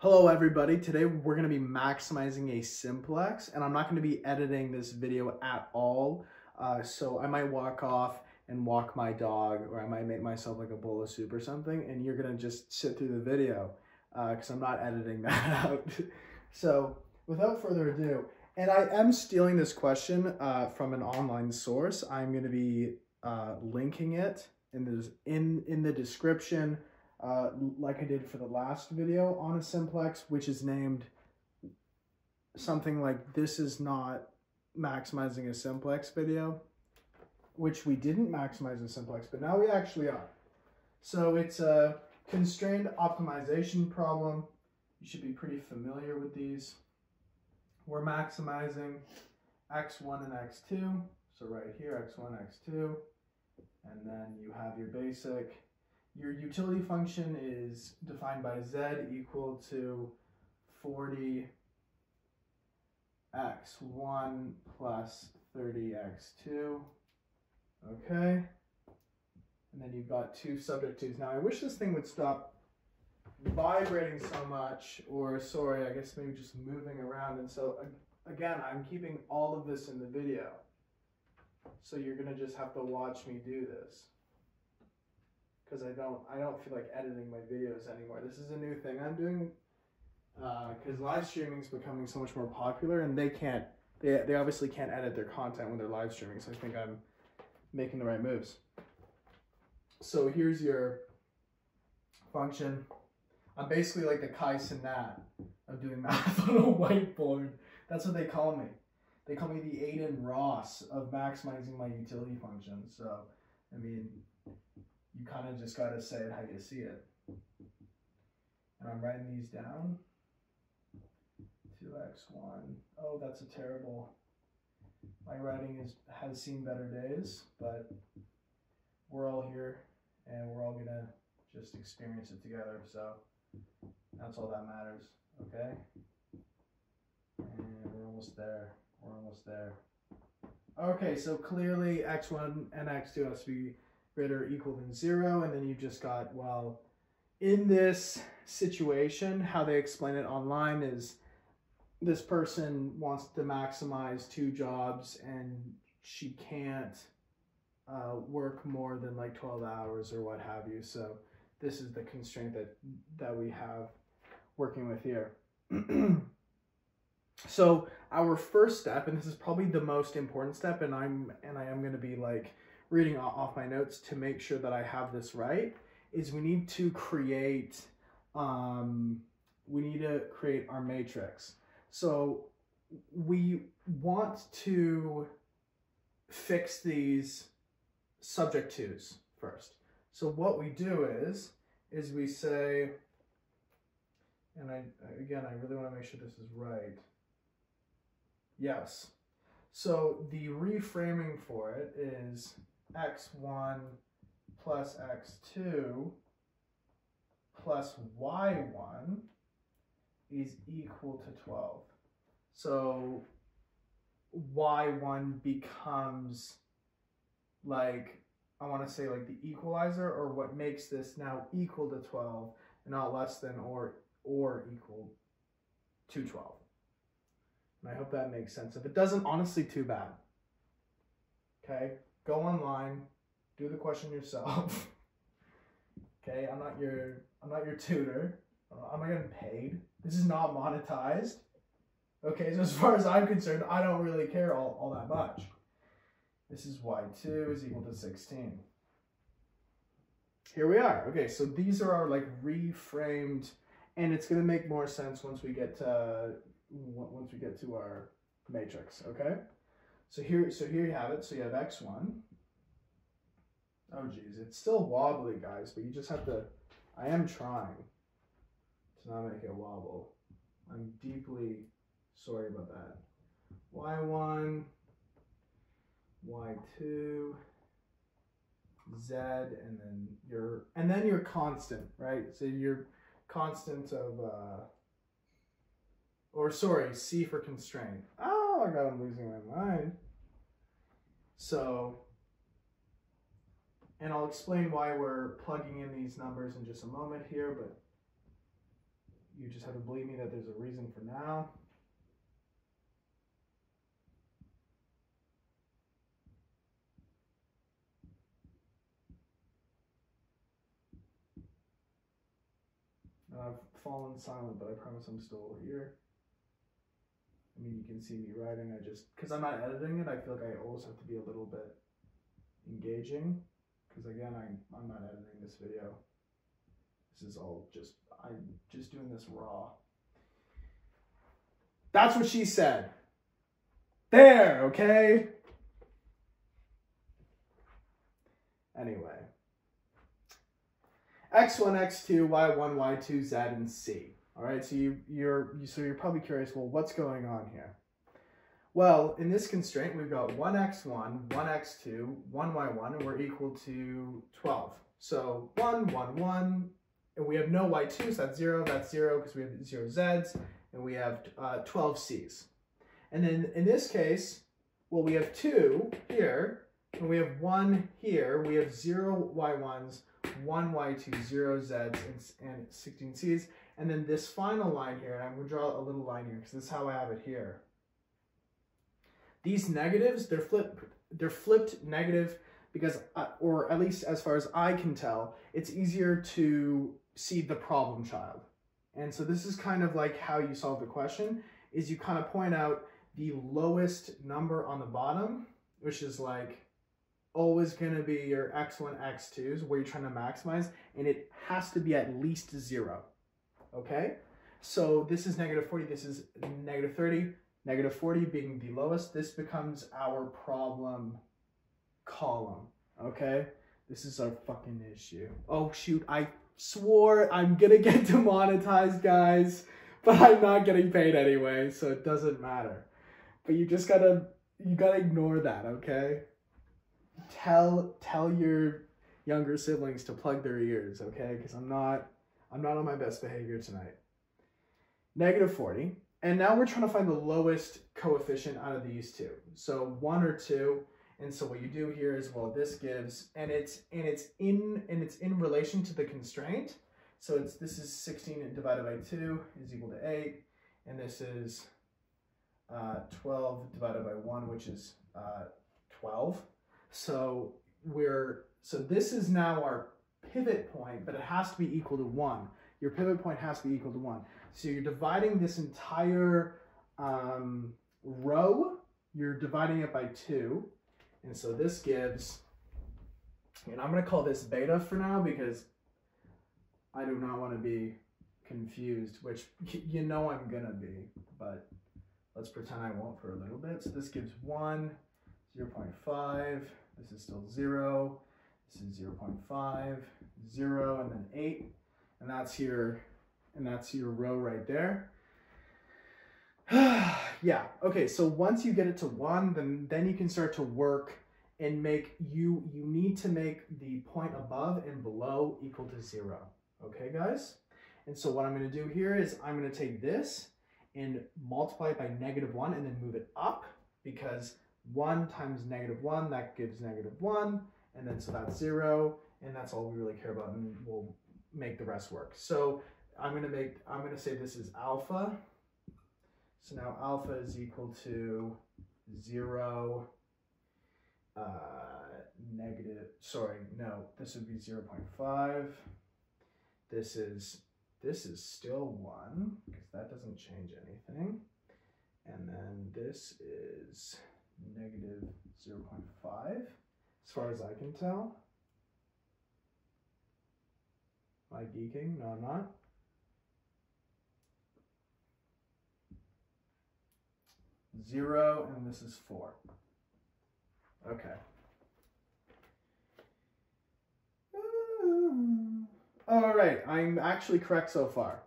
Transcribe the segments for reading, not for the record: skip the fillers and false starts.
Hello everybody, today we're going to be maximizing a simplex and I'm not going to be editing this video at all, so I might walk off and walk my dog, or I might make myself like a bowl of soup or something, and you're going to just sit through the video because I'm not editing that out. So without further ado, and I am stealing this question from an online source. I'm going to be linking it in the description. Like I did for the last video on a simplex, which is named something like "This is not maximizing a simplex video," which we didn't maximize a simplex, but now we actually are. So it's a constrained optimization problem. You should be pretty familiar with these. We're maximizing x1 and x2. So right here, x1, x2, and then you have your basic. Your utility function is defined by z equal to 40x1 plus 30x2. Okay. And then you've got two subject twos. Now I wish this thing would stop vibrating so much, or sorry, I guess maybe just moving around. And so again, I'm keeping all of this in the video. So you're gonna just have to watch me do this, because I don't feel like editing my videos anymore. This is a new thing I'm doing because live streaming is becoming so much more popular, and they obviously can't edit their content when they're live streaming. So I think I'm making the right moves. So here's your function. I'm basically like the Kai Cenat of doing math on a whiteboard. That's what they call me. They call me the Aiden Ross of maximizing my utility function. So, I mean, you kind of just got to say it how you see it. And I'm writing these down. 2x1. Oh, that's a terrible. My writing has seen better days, but we're all here and we're all going to just experience it together. So that's all that matters. Okay? And we're almost there. We're almost there. Okay, so clearly x1 and x2 has to be greater or equal than 0, and then you just got, well, in this situation, how they explain it online is this person wants to maximize 2 jobs and she can't work more than like 12 hours or what have you. So this is the constraint that we have working with here. So our first step, and this is probably the most important step, and I am going to be like reading off my notes to make sure that I have this right, is we need to create our matrix. So we want to fix these subject twos first. So what we do is we say, and I really want to make sure this is right. Yes. So the reframing for it is x1 plus x2 plus y1 is equal to 12. So y1 becomes like, I want to say like the equalizer, or what makes this now equal to 12 and not less than or equal to 12. And I hope that makes sense. If it doesn't, honestly, too bad. Okay, go online, do the question yourself. Okay, I'm not your tutor. I'm not getting paid. This is not monetized. Okay, so as far as I'm concerned, I don't really care all that much. This is y2 is equal to 16. Here we are. Okay, so these are our like reframed, and it's gonna make more sense once we get to our matrix. Okay, so here you have it. So you have x1. Oh geez, it's still wobbly, guys, but you just have to. I am trying to not make it wobble. I'm deeply sorry about that. y1, y2, z, and then your constant, right? So your constant of or sorry, C for constraint. Oh my God, I'm losing my mind. So, and I'll explain why we're plugging in these numbers in just a moment here, but you just have to believe me that there's a reason for now. And I've fallen silent, but I promise I'm still here. I mean, you can see me writing. I just, because I'm not editing it, I feel like I always have to be a little bit engaging. Because again, I'm not editing this video. This is all just, I'm just doing this raw. That's what she said. There, okay? Anyway. X1, X2, Y1, Y2, Z, and C. All right, so you're probably curious, well, what's going on here? Well, in this constraint, we've got 1x1, 1x2, 1y1, and we're equal to 12. So 1, 1, 1, and we have no y2, so that's 0, because we have 0 z's, and we have 12 c's. And then in this case, well, we have 2 here, and we have 1 here. We have 0 y1s, 1 y2, 0 z's, and 16 c's. And then this final line here, and I'm going to draw a little line here, because this is how I have it here. These negatives, they're flipped negative because, or at least as far as I can tell, it's easier to see the problem child. And so this is kind of like how you solve the question, is you kind of point out the lowest number on the bottom, which is like always going to be your x1, x2s, where you're trying to maximize, and it has to be at least 0. Okay? So this is negative 40, this is negative 30. Negative 40 being the lowest, this becomes our problem column, okay? This is our fucking issue. Oh shoot, I swore I'm gonna get demonetized, guys, but I'm not getting paid anyway, so it doesn't matter. But you just gotta ignore that, okay? Tell your younger siblings to plug their ears, okay? Because I'm not on my best behavior tonight. Negative 40. And now we're trying to find the lowest coefficient out of these two. So 1 or 2. And so what you do here is, well, this gives, and it's in relation to the constraint. So this is 16 divided by 2 is equal to 8. And this is 12 divided by 1, which is 12. So this is now our pivot point, but it has to be equal to 1. Your pivot point has to be equal to 1. So you're dividing this entire row, you're dividing it by 2. And so this gives, and I'm going to call this beta for now because I do not want to be confused, which you know I'm going to be, but let's pretend I won't for a little bit. So this gives 1, 0.5, this is still 0, this is 0.5, 0, and then 8, and that's your row right there. Yeah, okay, so once you get it to 1, then you can start to work and you need to make the point above and below equal to 0. Okay, guys? And so what I'm going to do here is I'm going to take this and multiply it by -1 and then move it up, because 1 times -1, that gives -1, and then so that's 0, and that's all we really care about, and we'll make the rest work. So I'm gonna say this is alpha. So now alpha is equal to 0, this would be 0.5. This is still 1, because that doesn't change anything. And then this is -0.5, as far as I can tell. Am I geeking? No, I'm not. 0, and this is 4. Okay. All right, I'm actually correct so far.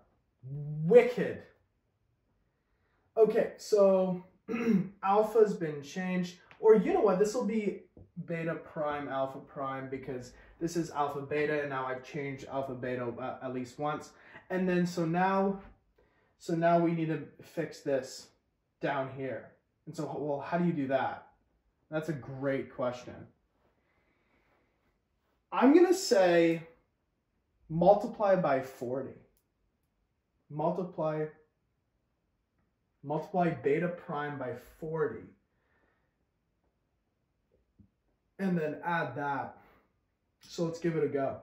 Wicked. Okay, so alpha's been changed, or you know what? This will be beta prime, alpha prime, because this is alpha beta, and now I've changed alpha beta at least once. And then so now we need to fix this down here. And so, well, how do you do that? That's a great question. I'm going to say multiply by 40. multiply beta prime by 40, and then add that. So let's give it a go.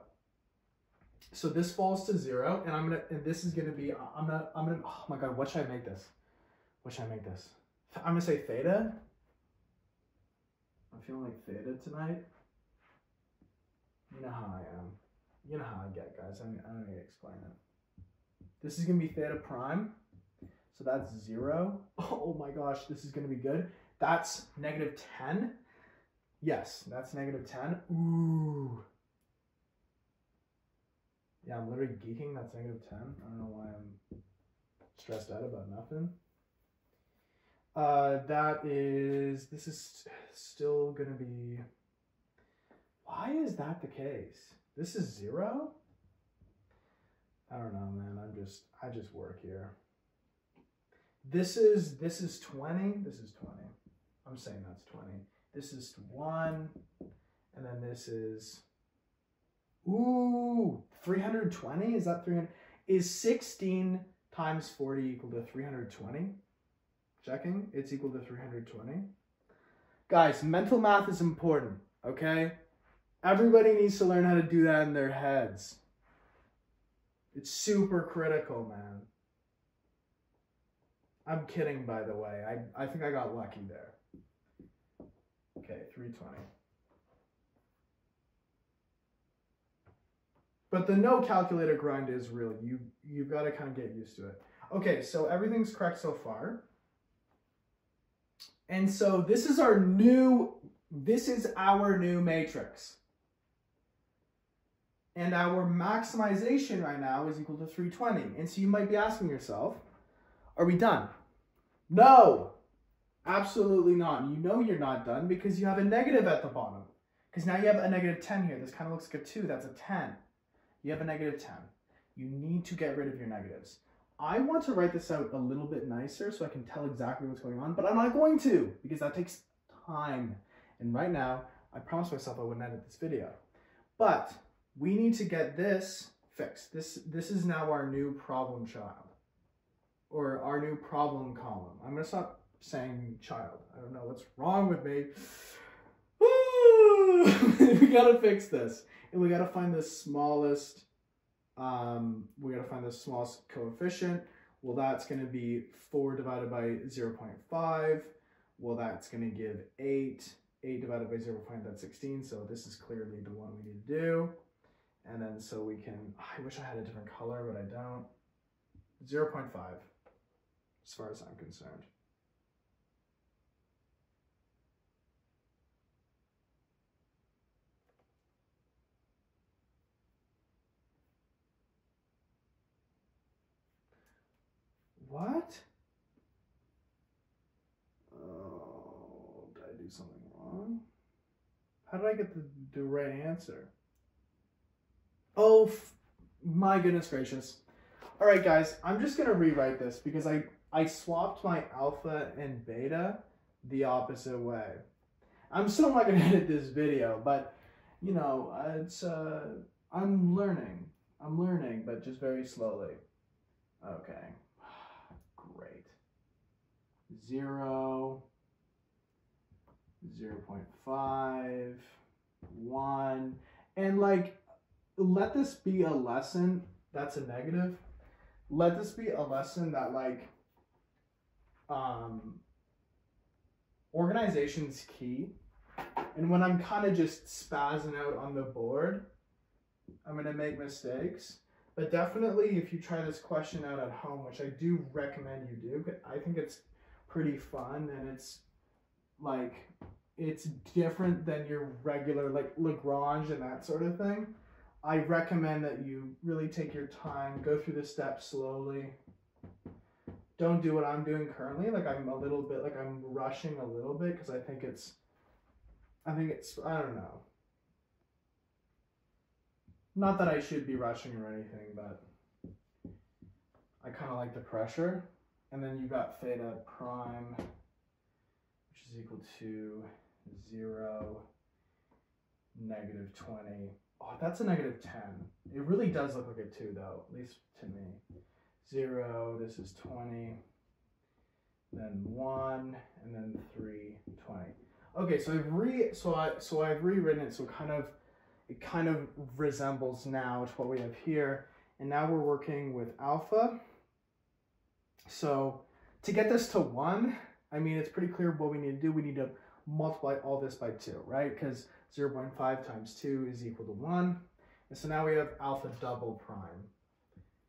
So this falls to 0, and this is gonna be, oh my God, what should I make this? What should I make this? I'm gonna say theta. I'm feeling like theta tonight. You know how I am. You know how I get, guys. I don't need to explain it. This is gonna be theta prime. So that's 0. Oh my gosh, this is gonna be good. That's -10. Yes, that's -10. Ooh. Yeah, I'm literally geeking. That's -10. I don't know why I'm stressed out about nothing. This is still gonna be, why is that the case? This is 0? I don't know, man. I just work here. This is 20. This is 20. I'm saying that's 20. This is 1, and then this is, ooh, 320. Is that 300? Is 16 times 40 equal to 320? Checking. It's equal to 320. Guys, mental math is important, okay? Everybody needs to learn how to do that in their heads. It's super critical, man. I'm kidding, by the way. I think I got lucky there. Okay, 320. But the no calculator grind is real. You've got to kind of get used to it. Okay, so everything's correct so far. And so this is our new matrix. And our maximization right now is equal to 320. And so you might be asking yourself, are we done? No, absolutely not. You know you're not done because you have a negative at the bottom. Because now you have a -10 here. This kind of looks like a 2. That's a 10. You have a -10. You need to get rid of your negatives. I want to write this out a little bit nicer so I can tell exactly what's going on, but I'm not going to because that takes time. And right now, I promised myself I wouldn't edit this video. But we need to get this fixed. This is now our new problem child, or our new problem column. I'm gonna stop saying child. I don't know what's wrong with me. We gotta fix this, and we gotta find the smallest. We gotta find the smallest coefficient. Well, that's gonna be 4 divided by 0.5. Well, that's gonna give 8. 8 divided by 0.5, that's 16. So this is clearly the one we need to do. And then so we can, I wish I had a different color, but I don't. 0.5, as far as I'm concerned. What? Oh, did I do something wrong? How did I get the right answer? Oh, my goodness gracious. All right, guys, I'm just going to rewrite this because I swapped my alpha and beta the opposite way. I'm still not going to edit this video, but, you know, I'm learning. I'm learning, but just very slowly. Okay. Great. 0, 0.5, 1, and like, let this be a lesson. That's a negative. Let this be a lesson that like, organization's key. And when I'm kind of just spazzing out on the board, I'm going to make mistakes. But definitely if you try this question out at home, which I do recommend you do, I think it's pretty fun and it's like, it's different than your regular like Lagrange and that sort of thing. I recommend that you really take your time, go through the steps slowly. Don't do what I'm doing currently. Like I'm a little bit, like I'm rushing a little bit because I think it's, I don't know. Not that I should be rushing or anything, but I kind of like the pressure. And then you got theta prime, which is equal to 0, -20. Oh, that's a -10. It really does look like a 2 though, at least to me. 0, this is 20, then 1, and then 3, 20. Okay, so I've rewritten it, so it kind of resembles now to what we have here. And now we're working with alpha. So to get this to 1, I mean, it's pretty clear what we need to do. We need to multiply all this by 2, right? Because 0.5 times 2 is equal to 1. And so now we have alpha double prime.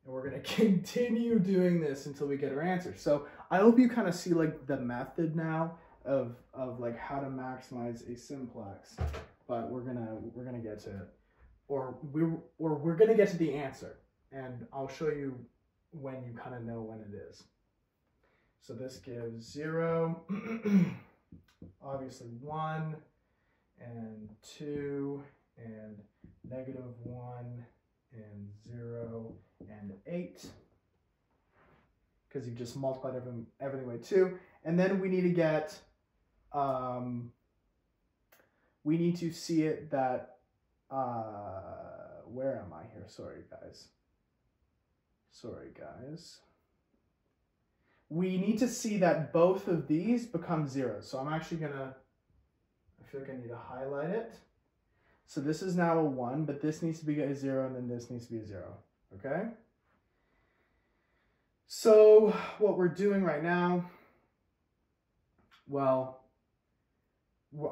And we're going to continue doing this until we get our answer. So I hope you kind of see like the method now of like how to maximize a simplex. But we're gonna get to it, or we're gonna get to the answer, and I'll show you when you kind of know when it is. So this gives 0, obviously 1, and 2, and -1, and 0, and 8, because you just multiplied everything by 2, and then we need to get we need to see it that, where am I here? Sorry, guys. We need to see that both of these become 0. So I'm actually I feel like I need to highlight it. So this is now a 1, but this needs to be a 0, and then this needs to be a 0, okay? So what we're doing right now, well,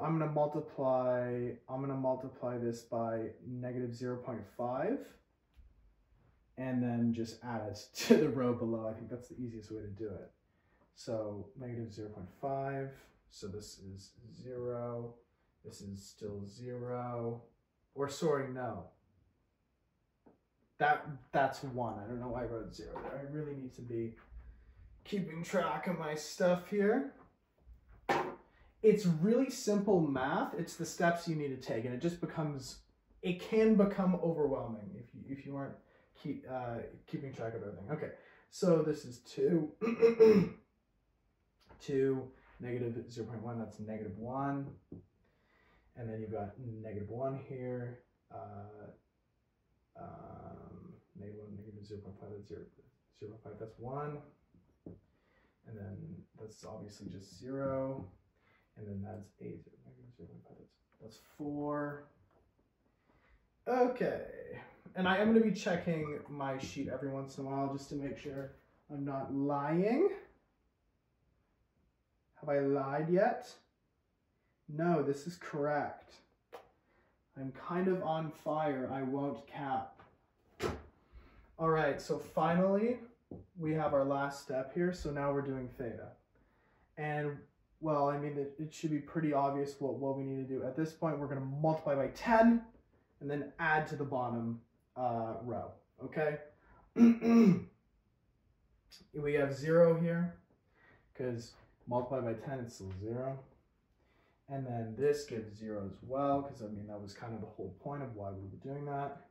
I'm gonna multiply this by -0.5, and then just add it to the row below. I think that's the easiest way to do it. So -0.5, so this is 0, this is still 0, or sorry, no. That's 1. I don't know why I wrote 0 there. I really need to be keeping track of my stuff here. It's really simple math. It's the steps you need to take, and it can become overwhelming if you aren't keeping track of everything. Okay, so this is 2, 2, -0.1, that's -1, and then you've got -1 here, -0.5, that's 0.5, that's 1, and then that's obviously just 0. And then that's 8, that's 4. Okay, and I am going to be checking my sheet every once in a while just to make sure I'm not lying. Have I lied yet? No, this is correct. I'm kind of on fire, I won't cap. All right, so finally, we have our last step here. So now we're doing theta. And well, I mean, it should be pretty obvious what we need to do. At this point, we're going to multiply by 10 and then add to the bottom row, okay? We have 0 here because multiply by 10, it's still 0. And then this gives 0 as well because, I mean, that was kind of the whole point of why we were doing that.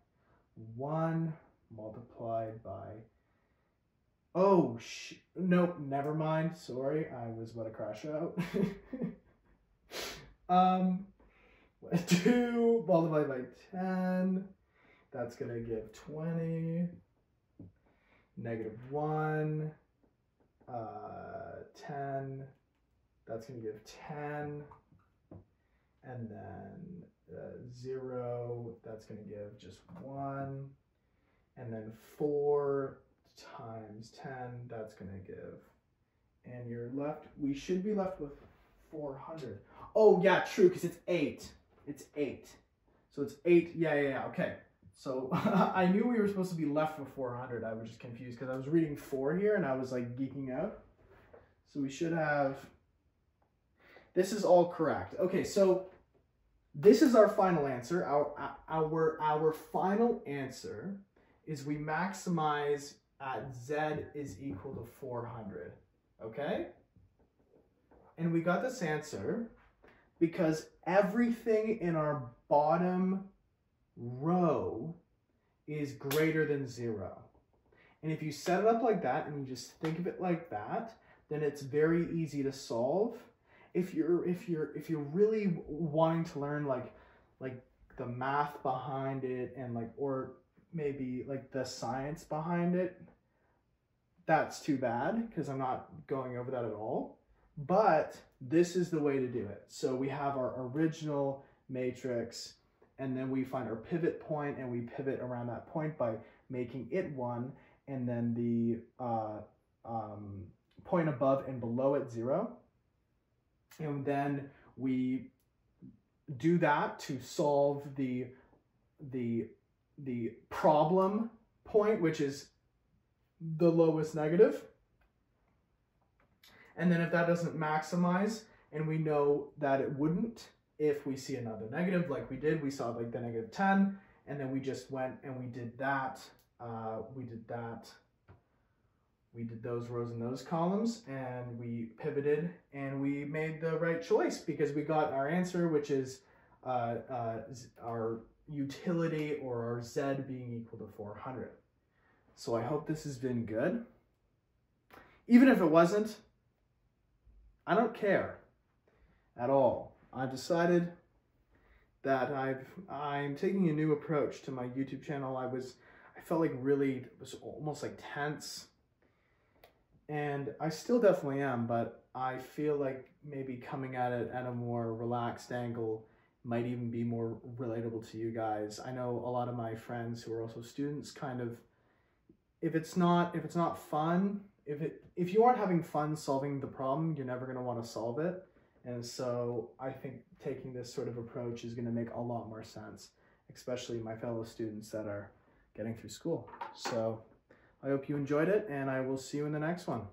1 multiplied by... Oh, nope, never mind. Sorry, I was about to crash out. 2 multiplied by 10, that's going to give 20. -1, 10, that's going to give 10. And then 0, that's going to give just 1. And then 4 times 10, that's going to give, and we should be left with 400. Oh yeah, true, because it's 8. It's 8. So it's 8, yeah, okay. So I knew we were supposed to be left with 400. I was just confused because I was reading 4 here and I was like geeking out. So we should have, this is all correct. Okay, so this is our final answer. Our final answer is we maximize at z is equal to 400, okay? And we got this answer because everything in our bottom row is greater than 0. And if you set it up like that and you just think of it like that, then it's very easy to solve. If you're really wanting to learn like the math behind it and or maybe like the science behind it, that's too bad because I'm not going over that at all. But this is the way to do it. So we have our original matrix, and then we find our pivot point, and we pivot around that point by making it 1, and then the point above and below it 0. And then we do that to solve the problem point, which is the lowest negative. And then if that doesn't maximize, and we know that it wouldn't, if we see another negative like we did, we saw like the -10, and then we just went and we did that, we did those rows and those columns, and we pivoted, and we made the right choice because we got our answer, which is our utility, or our Z, being equal to 400. So I hope this has been good. Even if it wasn't, I don't care at all. I've decided that I'm taking a new approach to my YouTube channel. I felt like really, it was almost like tense, and I still definitely am, but I feel like maybe coming at it at a more relaxed angle might even be more relatable to you guys. I know a lot of my friends who are also students kind of, if it's not fun, if you aren't having fun solving the problem, you're never going to want to solve it. And so I think taking this sort of approach is going to make a lot more sense, especially my fellow students that are getting through school. So I hope you enjoyed it, and I will see you in the next one.